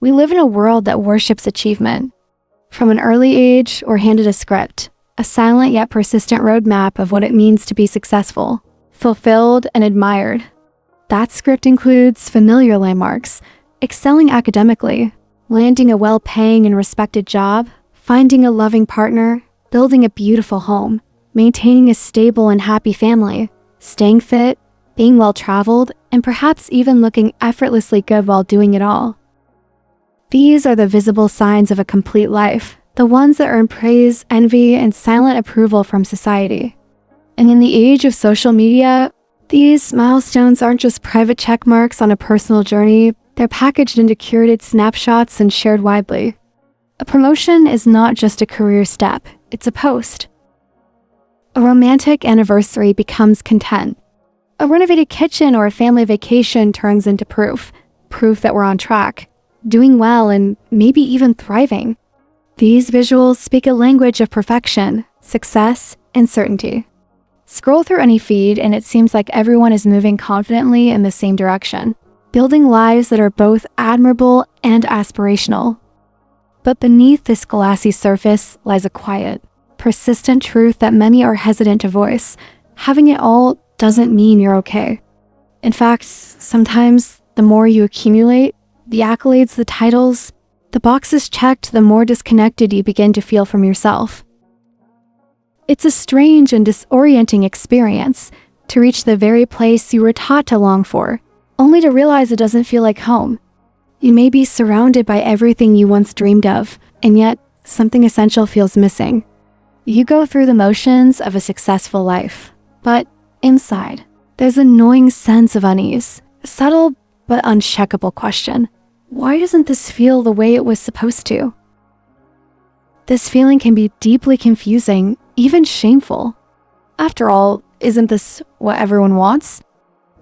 We live in a world that worships achievement. From an early age, we're handed a script, a silent yet persistent roadmap of what it means to be successful, fulfilled, and admired. That script includes familiar landmarks, excelling academically, landing a well-paying and respected job, finding a loving partner, building a beautiful home, maintaining a stable and happy family, staying fit, being well-traveled, and perhaps even looking effortlessly good while doing it all. These are the visible signs of a complete life, the ones that earn praise, envy, and silent approval from society. And in the age of social media, these milestones aren't just private check marks on a personal journey, they're packaged into curated snapshots and shared widely. A promotion is not just a career step, it's a post. A romantic anniversary becomes content. A renovated kitchen or a family vacation turns into proof that we're on track, doing well, and maybe even thriving. These visuals speak a language of perfection, success, and certainty. Scroll through any feed and it seems like everyone is moving confidently in the same direction, building lives that are both admirable and aspirational. But beneath this glassy surface lies a quiet, persistent truth that many are hesitant to voice. Having it all doesn't mean you're okay. In fact, sometimes the more you accumulate, the accolades, the titles, the boxes checked, the more disconnected you begin to feel from yourself. It's a strange and disorienting experience to reach the very place you were taught to long for, only to realize it doesn't feel like home. You may be surrounded by everything you once dreamed of, and yet something essential feels missing. You go through the motions of a successful life, but inside, there's an annoying sense of unease, a subtle but uncheckable question. Why doesn't this feel the way it was supposed to? This feeling can be deeply confusing, even shameful. After all, isn't this what everyone wants?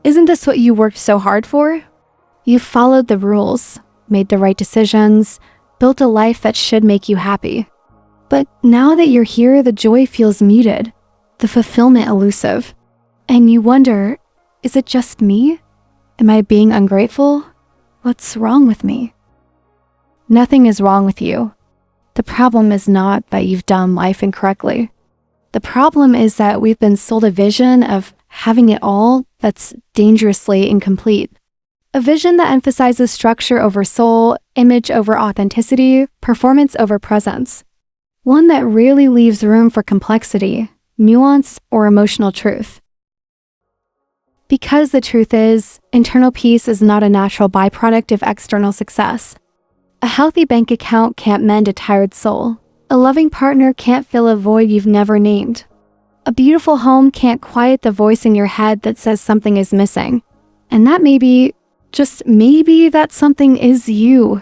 Isn't this what you worked so hard for? You've followed the rules, made the right decisions, built a life that should make you happy. But now that you're here, the joy feels muted, the fulfillment elusive. And you wonder, is it just me? Am I being ungrateful? What's wrong with me? Nothing is wrong with you. The problem is not that you've done life incorrectly. The problem is that we've been sold a vision of having it all that's dangerously incomplete. A vision that emphasizes structure over soul, image over authenticity, performance over presence. One that rarely leaves room for complexity, nuance, or emotional truth. Because the truth is, internal peace is not a natural byproduct of external success. A healthy bank account can't mend a tired soul. A loving partner can't fill a void you've never named. A beautiful home can't quiet the voice in your head that says something is missing. And that maybe, just maybe, that something is you.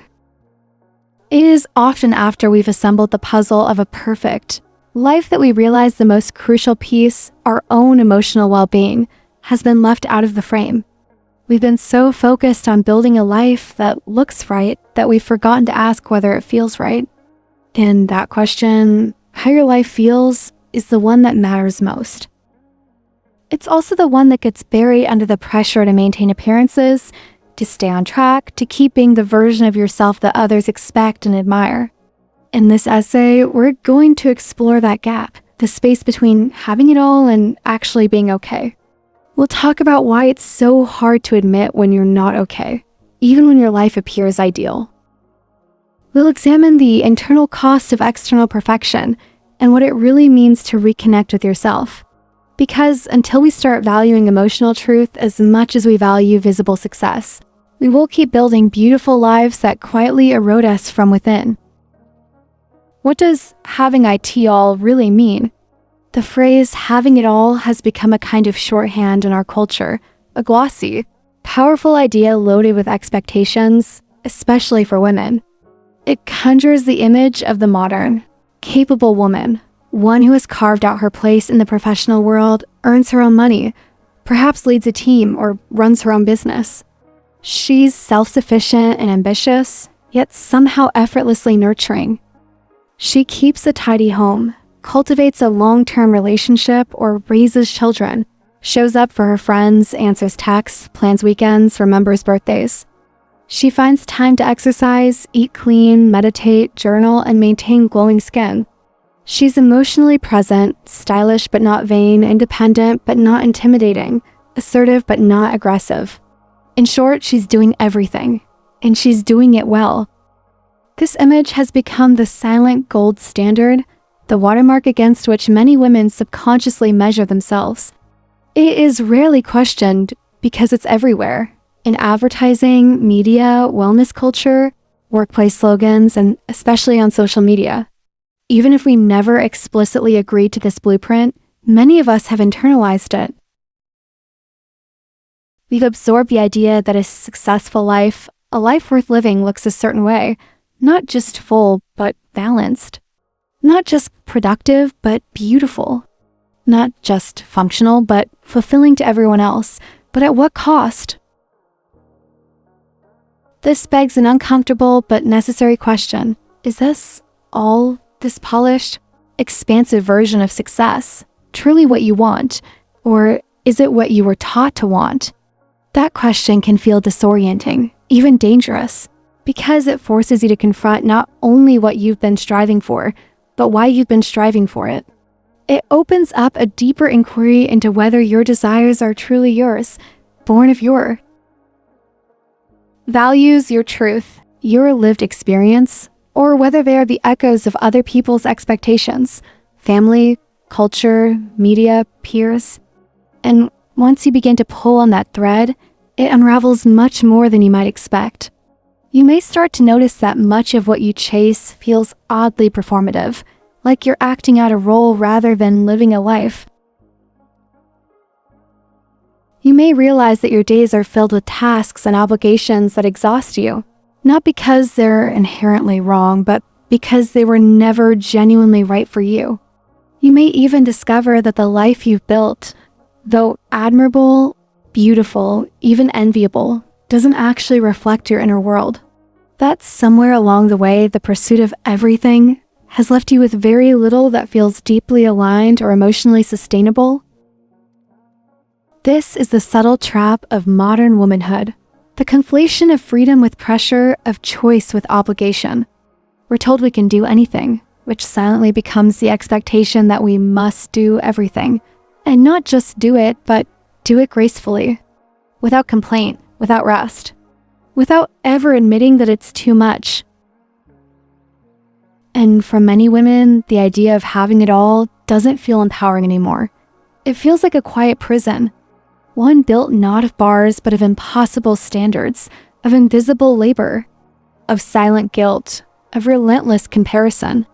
It is often after we've assembled the puzzle of a perfect life that we realize the most crucial piece, our own emotional well-being, has been left out of the frame. We've been so focused on building a life that looks right that we've forgotten to ask whether it feels right. And that question, how your life feels, is the one that matters most. It's also the one that gets buried under the pressure to maintain appearances, to stay on track, to keep being the version of yourself that others expect and admire. In this essay, we're going to explore that gap, the space between having it all and actually being okay. We'll talk about why it's so hard to admit when you're not okay, even when your life appears ideal. We'll examine the internal cost of external perfection and what it really means to reconnect with yourself. Because until we start valuing emotional truth as much as we value visible success, we will keep building beautiful lives that quietly erode us from within. What does having it all really mean? The phrase having it all has become a kind of shorthand in our culture, a glossy, powerful idea loaded with expectations, especially for women. It conjures the image of the modern, capable woman, one who has carved out her place in the professional world, earns her own money, perhaps leads a team or runs her own business. She's self-sufficient and ambitious, yet somehow effortlessly nurturing. She keeps a tidy home, cultivates a long-term relationship, or raises children, shows up for her friends, answers texts, plans weekends, remembers birthdays. She finds time to exercise, eat clean, meditate, journal, and maintain glowing skin. She's emotionally present, stylish but not vain, independent but not intimidating, assertive but not aggressive. In short, she's doing everything, and she's doing it well. This image has become the silent gold standard, the watermark against which many women subconsciously measure themselves. It is rarely questioned because it's everywhere, in advertising, media, wellness culture, workplace slogans, and especially on social media. Even if we never explicitly agreed to this blueprint, many of us have internalized it. We've absorbed the idea that a successful life, a life worth living, looks a certain way, not just full, but balanced. Not just productive, but beautiful. Not just functional, but fulfilling to everyone else. But at what cost? This begs an uncomfortable but necessary question. Is this polished, expansive version of success truly what you want? Or is it what you were taught to want? That question can feel disorienting, even dangerous, because it forces you to confront not only what you've been striving for, but why you've been striving for it. It opens up a deeper inquiry into whether your desires are truly yours, born of your values, your truth, your lived experience, or whether they are the echoes of other people's expectations, family, culture, media, peers. And once you begin to pull on that thread, it unravels much more than you might expect. You may start to notice that much of what you chase feels oddly performative, like you're acting out a role rather than living a life. You may realize that your days are filled with tasks and obligations that exhaust you, not because they're inherently wrong, but because they were never genuinely right for you. You may even discover that the life you've built, though admirable, beautiful, even enviable, doesn't actually reflect your inner world. That somewhere along the way, the pursuit of everything has left you with very little that feels deeply aligned or emotionally sustainable. This is the subtle trap of modern womanhood, the conflation of freedom with pressure, of choice with obligation. We're told we can do anything, which silently becomes the expectation that we must do everything, and not just do it, but do it gracefully, without complaint, without rest, without ever admitting that it's too much. And for many women, the idea of having it all doesn't feel empowering anymore. It feels like a quiet prison, one built not of bars, but of impossible standards, of invisible labor, of silent guilt, of relentless comparison.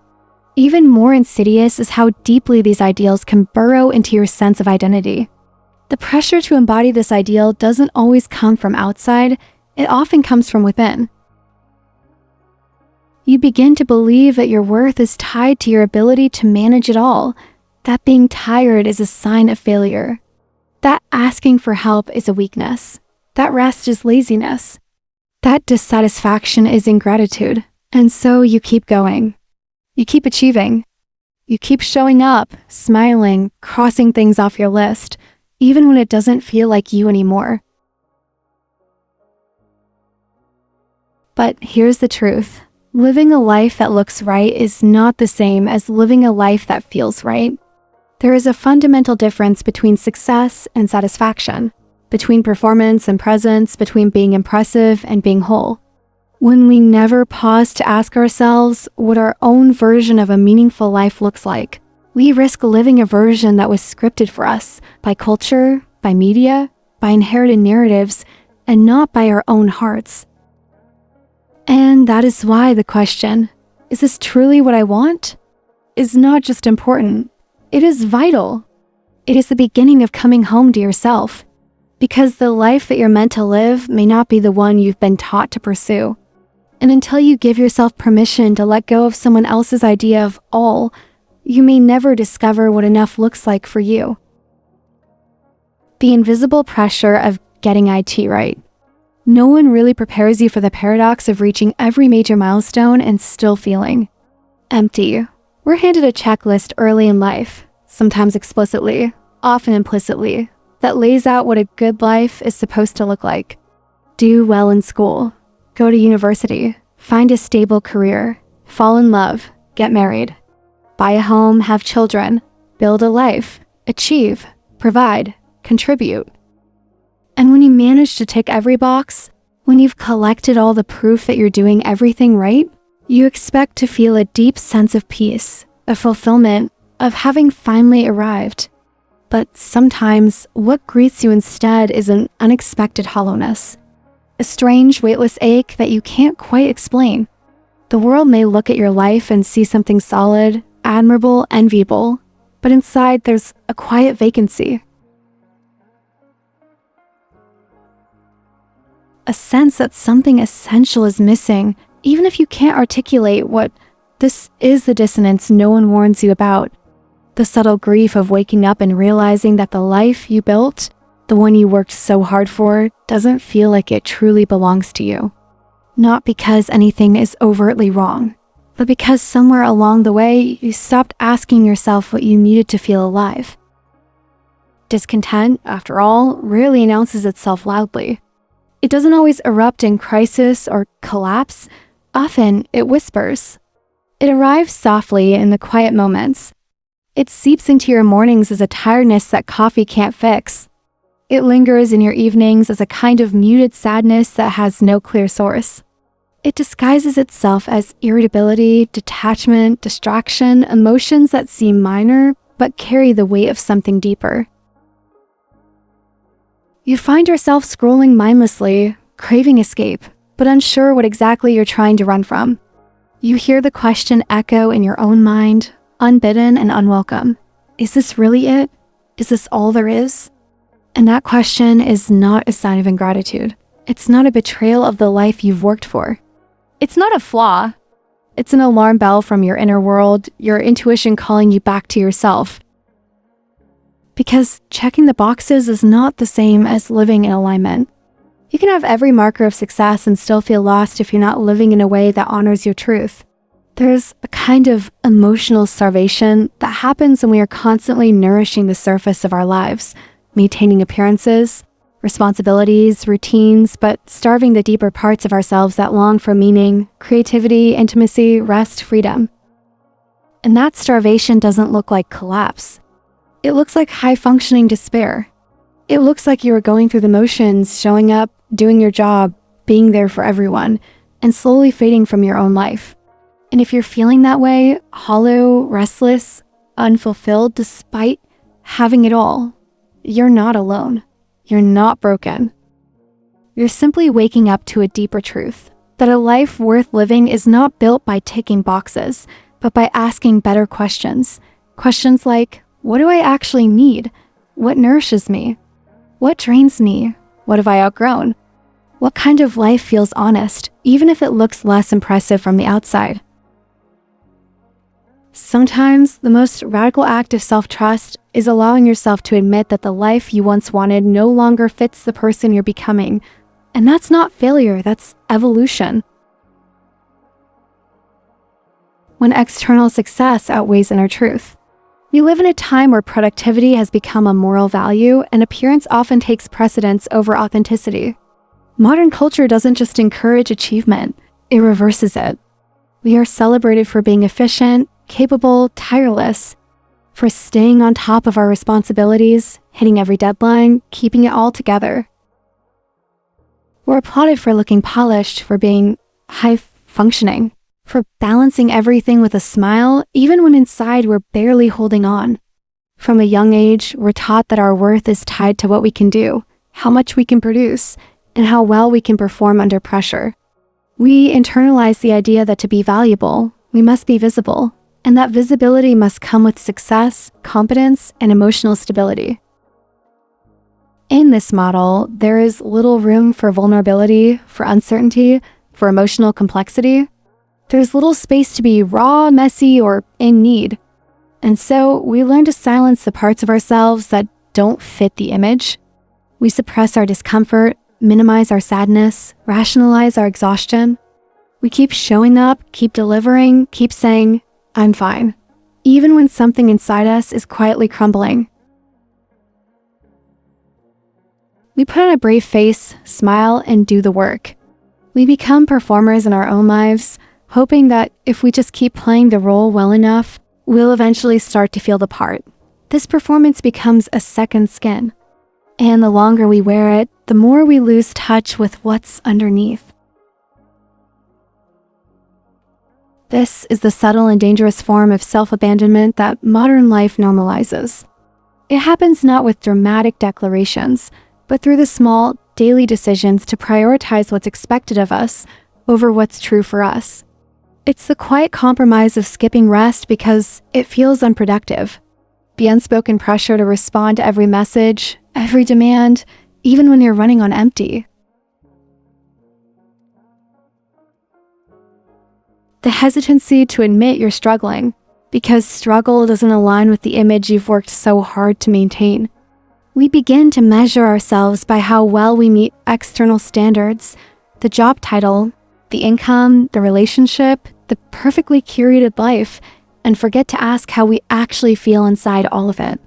Even more insidious is how deeply these ideals can burrow into your sense of identity. The pressure to embody this ideal doesn't always come from outside, it often comes from within. You begin to believe that your worth is tied to your ability to manage it all, that being tired is a sign of failure, that asking for help is a weakness, that rest is laziness, that dissatisfaction is ingratitude. And so you keep going. You keep achieving. You keep showing up, smiling, crossing things off your list, even when it doesn't feel like you anymore. But here's the truth. Living a life that looks right is not the same as living a life that feels right. There is a fundamental difference between success and satisfaction, between performance and presence, between being impressive and being whole. When we never pause to ask ourselves what our own version of a meaningful life looks like, we risk living a version that was scripted for us by culture, by media, by inherited narratives, and not by our own hearts. And that is why the question, is this truly what I want? Is not just important, it is vital. It is the beginning of coming home to yourself, because the life that you're meant to live may not be the one you've been taught to pursue. And until you give yourself permission to let go of someone else's idea of all, you may never discover what enough looks like for you. The invisible pressure of getting IT right. No one really prepares you for the paradox of reaching every major milestone and still feeling empty. We're handed a checklist early in life, sometimes explicitly, often implicitly, that lays out what a good life is supposed to look like. Do well in school. go to university, find a stable career, fall in love, get married, buy a home, have children, build a life, achieve, provide, contribute. And when you manage to tick every box, when you've collected all the proof that you're doing everything right, you expect to feel a deep sense of peace, of fulfillment, of having finally arrived. But sometimes what greets you instead is an unexpected hollowness, a strange, weightless ache that you can't quite explain. The world may look at your life and see something solid, admirable, enviable, but inside there's a quiet vacancy. A sense that something essential is missing, even if you can't articulate what. This is the dissonance no one warns you about. The subtle grief of waking up and realizing that the life you built, the one you worked so hard for, doesn't feel like it truly belongs to you. Not because anything is overtly wrong, but because somewhere along the way, you stopped asking yourself what you needed to feel alive. Discontent, after all, rarely announces itself loudly. It doesn't always erupt in crisis or collapse. Often, it whispers. It arrives softly in the quiet moments. It seeps into your mornings as a tiredness that coffee can't fix. It lingers in your evenings as a kind of muted sadness that has no clear source. It disguises itself as irritability, detachment, distraction, emotions that seem minor but carry the weight of something deeper. You find yourself scrolling mindlessly, craving escape, but unsure what exactly you're trying to run from. You hear the question echo in your own mind, unbidden and unwelcome. Is this really it? Is this all there is? And that question is not a sign of ingratitude. It's not a betrayal of the life you've worked for. It's not a flaw. It's an alarm bell from your inner world, your intuition calling you back to yourself. Because checking the boxes is not the same as living in alignment. You can have every marker of success and still feel lost if you're not living in a way that honors your truth. There's a kind of emotional starvation that happens when we are constantly nourishing the surface of our lives, maintaining appearances, responsibilities, routines, but starving the deeper parts of ourselves that long for meaning, creativity, intimacy, rest, freedom. And that starvation doesn't look like collapse. It looks like high-functioning despair. It looks like you are going through the motions, showing up, doing your job, being there for everyone, and slowly fading from your own life. And if you're feeling that way, hollow, restless, unfulfilled, despite having it all, you're not alone. You're not broken. You're simply waking up to a deeper truth, that a life worth living is not built by ticking boxes, but by asking better questions. Questions like, what do I actually need? What nourishes me? What drains me? What have I outgrown? What kind of life feels honest, even if it looks less impressive from the outside? Sometimes the most radical act of self-trust is allowing yourself to admit that the life you once wanted no longer fits the person you're becoming. And that's not failure, that's evolution. When external success outweighs inner truth. We live in a time where productivity has become a moral value and appearance often takes precedence over authenticity. Modern culture doesn't just encourage achievement, it reverses it. We are celebrated for being efficient, capable, tireless, for staying on top of our responsibilities, hitting every deadline, keeping it all together. We're applauded for looking polished, for being high-functioning, for balancing everything with a smile, even when inside we're barely holding on. From a young age, we're taught that our worth is tied to what we can do, how much we can produce, and how well we can perform under pressure. We internalize the idea that to be valuable, we must be visible, and that visibility must come with success, competence, and emotional stability. In this model, there is little room for vulnerability, for uncertainty, for emotional complexity. There's little space to be raw, messy, or in need. And so we learn to silence the parts of ourselves that don't fit the image. We suppress our discomfort, minimize our sadness, rationalize our exhaustion. We keep showing up, keep delivering, keep saying, I'm fine, even when something inside us is quietly crumbling. We put on a brave face, smile, and do the work. We become performers in our own lives, hoping that if we just keep playing the role well enough, we'll eventually start to feel the part. This performance becomes a second skin. And the longer we wear it, the more we lose touch with what's underneath. This is the subtle and dangerous form of self-abandonment that modern life normalizes. It happens not with dramatic declarations, but through the small, daily decisions to prioritize what's expected of us over what's true for us. It's the quiet compromise of skipping rest because it feels unproductive. The unspoken pressure to respond to every message, every demand, even when you're running on empty. The hesitancy to admit you're struggling because struggle doesn't align with the image you've worked so hard to maintain. We begin to measure ourselves by how well we meet external standards, the job title, the income, the relationship, the perfectly curated life, and forget to ask how we actually feel inside all of it.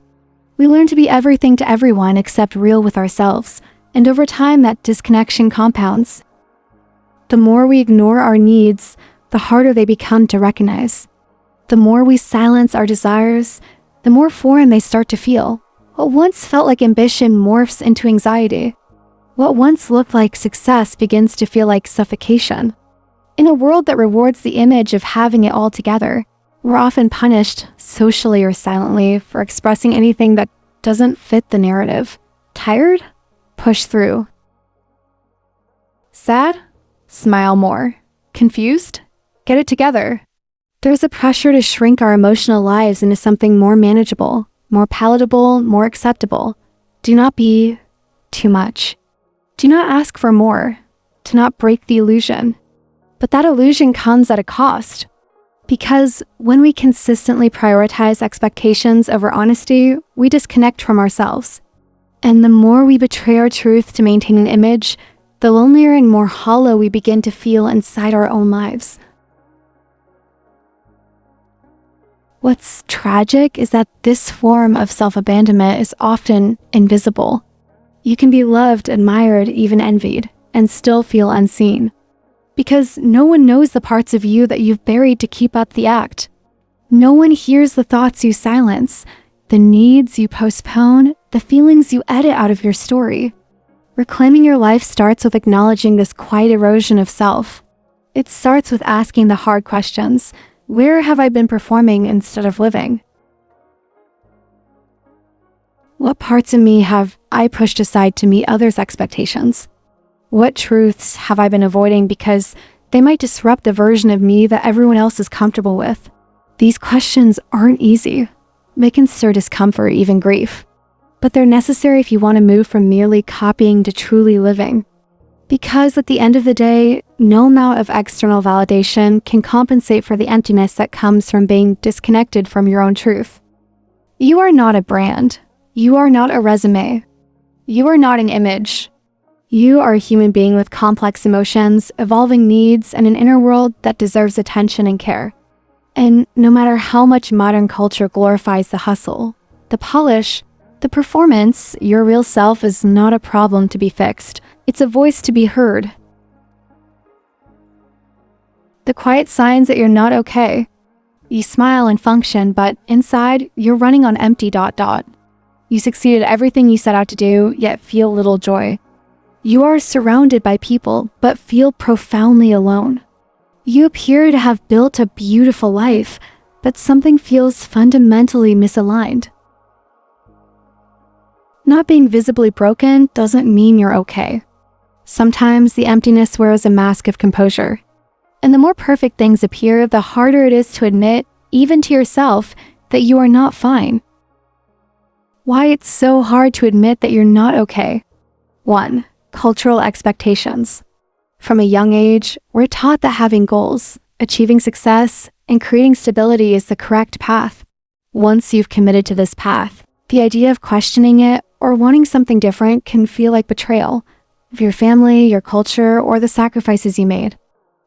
We learn to be everything to everyone except real with ourselves, and over time that disconnection compounds. The more we ignore our needs, the harder they become to recognize. The more we silence our desires, the more foreign they start to feel. What once felt like ambition morphs into anxiety. What once looked like success begins to feel like suffocation. In a world that rewards the image of having it all together, we're often punished, socially or silently, for expressing anything that doesn't fit the narrative. Tired? Push through. Sad? Smile more. Confused? Get it together. There's a pressure to shrink our emotional lives into something more manageable, more palatable, more acceptable. Do not be too much. Do not ask for more. Do not break the illusion. But that illusion comes at a cost. Because when we consistently prioritize expectations over honesty, we disconnect from ourselves. And the more we betray our truth to maintain an image, the lonelier and more hollow we begin to feel inside our own lives. What's tragic is that this form of self-abandonment is often invisible. You can be loved, admired, even envied, and still feel unseen. Because no one knows the parts of you that you've buried to keep up the act. No one hears the thoughts you silence, the needs you postpone, the feelings you edit out of your story. Reclaiming your life starts with acknowledging this quiet erosion of self. It starts with asking the hard questions. Where have I been performing instead of living? What parts of me have I pushed aside to meet others' expectations? What truths have I been avoiding because they might disrupt the version of me that everyone else is comfortable with? These questions aren't easy. They can stir discomfort, even grief. But they're necessary if you want to move from merely copying to truly living. Because at the end of the day, no amount of external validation can compensate for the emptiness that comes from being disconnected from your own truth. You are not a brand. You are not a resume. You are not an image. You are a human being with complex emotions, evolving needs, and an inner world that deserves attention and care. And no matter how much modern culture glorifies the hustle, the polish, the performance, your real self is not a problem to be fixed. It's a voice to be heard. The quiet signs that you're not okay. You smile and function, but inside, you're running on empty ... You succeeded at everything you set out to do, yet feel little joy. You are surrounded by people, but feel profoundly alone. You appear to have built a beautiful life, but something feels fundamentally misaligned. Not being visibly broken doesn't mean you're okay. Sometimes the emptiness wears a mask of composure. And the more perfect things appear, the harder it is to admit, even to yourself, that you are not fine. Why it's so hard to admit that you're not okay. 1. Cultural expectations. From a young age, we're taught that having goals, achieving success, and creating stability is the correct path. Once you've committed to this path, the idea of questioning it or wanting something different can feel like betrayal of your family, your culture, or the sacrifices you made.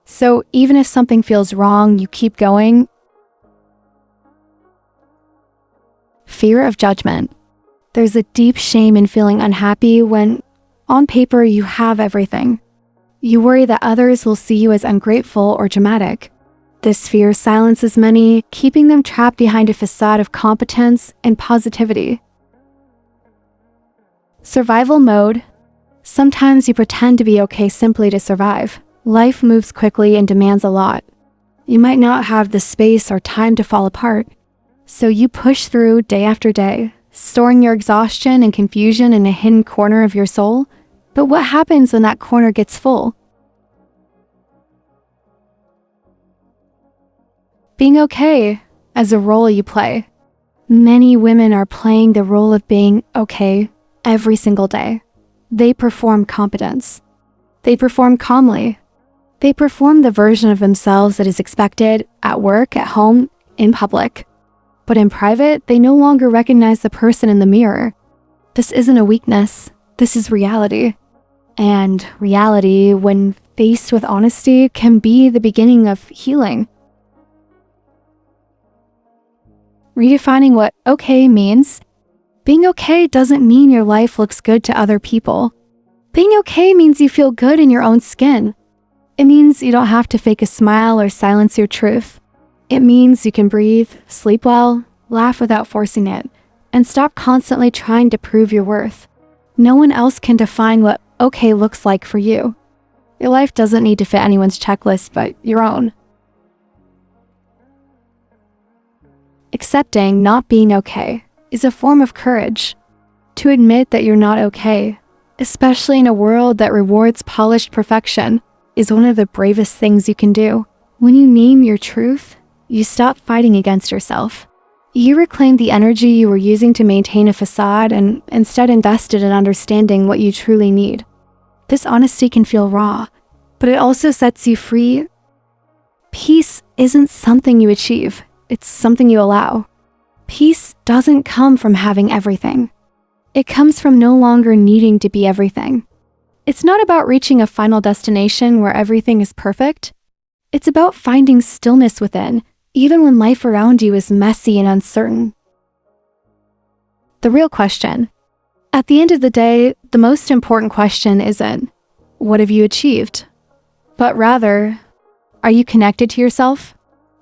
So even if something feels wrong, you keep going. Fear of judgment. There's a deep shame in feeling unhappy when, on paper, you have everything. You worry that others will see you as ungrateful or dramatic. This fear silences many, keeping them trapped behind a facade of competence and positivity. Survival mode. Sometimes you pretend to be okay simply to survive. Life moves quickly and demands a lot. You might not have the space or time to fall apart. So you push through day after day, storing your exhaustion and confusion in a hidden corner of your soul. But what happens when that corner gets full? Being okay as a role you play. Many women are playing the role of being okay every single day. They perform competence. They perform calmly. They perform the version of themselves that is expected at work, at home, in public. But in private, they no longer recognize the person in the mirror. This isn't a weakness. This is reality. And reality, when faced with honesty, can be the beginning of healing. Redefining what okay means. Being okay doesn't mean your life looks good to other people. Being okay means you feel good in your own skin. It means you don't have to fake a smile or silence your truth. It means you can breathe, sleep well, laugh without forcing it, and stop constantly trying to prove your worth. No one else can define what okay looks like for you. Your life doesn't need to fit anyone's checklist but your own. Accepting not being okay is a form of courage. To admit that you're not okay, especially in a world that rewards polished perfection, is one of the bravest things you can do. When you name your truth, you stop fighting against yourself. You reclaim the energy you were using to maintain a facade and instead invested in understanding what you truly need. This honesty can feel raw, but it also sets you free. Peace isn't something you achieve. It's something you allow. Peace doesn't come from having everything. It comes from no longer needing to be everything. It's not about reaching a final destination where everything is perfect. It's about finding stillness within, even when life around you is messy and uncertain. The real question. At the end of the day, the most important question isn't, what have you achieved? But rather, are you connected to yourself?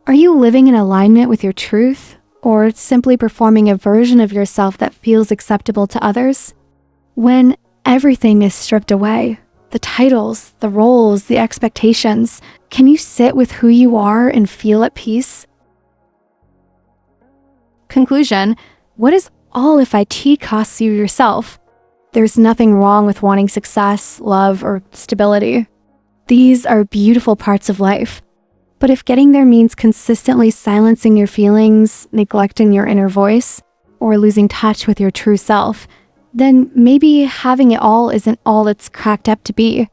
Are you living in alignment with your truth, or simply performing a version of yourself that feels acceptable to others? When everything is stripped away, the titles, the roles, the expectations, can you sit with who you are and feel at peace? Conclusion, what is all if IT costs you yourself? There's nothing wrong with wanting success, love, or stability. These are beautiful parts of life. But if getting there means consistently silencing your feelings, neglecting your inner voice, or losing touch with your true self, then maybe having it all isn't all it's cracked up to be.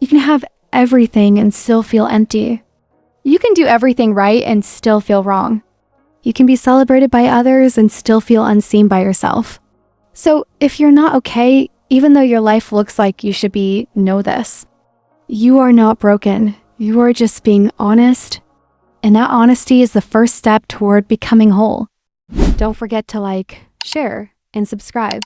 You can have everything and still feel empty. You can do everything right and still feel wrong. You can be celebrated by others and still feel unseen by yourself. So if you're not okay, even though your life looks like you should be, know this. You are not broken. You are just being honest. And that honesty is the first step toward becoming whole. Don't forget to like, share, and subscribe.